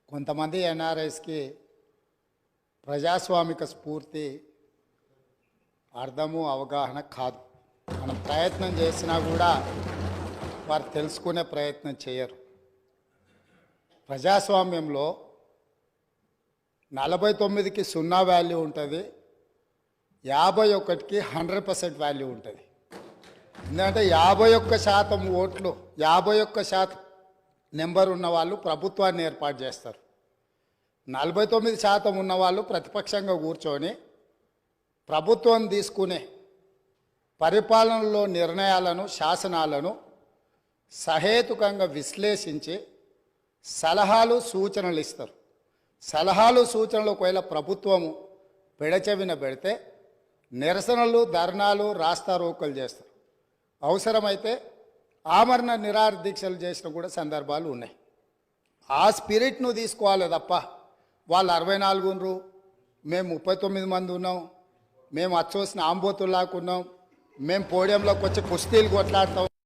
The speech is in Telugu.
కొంతమంది ఎన్ఆర్ఐస్కి ప్రజాస్వామిక స్ఫూర్తి అర్థము అవగాహన కాదు. మనం ప్రయత్నం చేసినా కూడా వారు తెలుసుకునే ప్రయత్నం చేయరు. ప్రజాస్వామ్యంలో 49కి 0 వాల్యూ ఉంటుంది, 51కి 100% వాల్యూ ఉంటుంది. ఎందుకంటే 51% ఓట్లు, 51% నెంబర్ ఉన్న వాళ్ళు ప్రభుత్వాన్ని ఏర్పాటు చేస్తారు. 49% ఉన్నవాళ్ళు ప్రతిపక్షంగా కూర్చొని ప్రభుత్వం తీసుకునే పరిపాలనలో నిర్ణయాలను, శాసనాలను సహేతుకంగా విశ్లేషించి సలహాలు సూచనలు ఇస్తారు. సలహాలు సూచనలు ఒకవేళ ప్రభుత్వము పెడచెవిన పెడితే నిరసనలు, ధర్నాలు, రాస్తారోకలు చేస్తారు. అవసరమైతే ఆమరణ నిరాహార దీక్షలు చేసిన కూడా సందర్భాలు ఉన్నాయి. ఆ స్పిరిట్ను తీసుకోవాలి తప్ప వాళ్ళు 64 ఉన్నారు, మేము 39 మంది ఉన్నాం, మేము అచ్చోసిన ఆంబోతుల్లాకున్నాం, మేము పోడియంలోకి వచ్చి కుస్తీలు కొట్లాడతాం,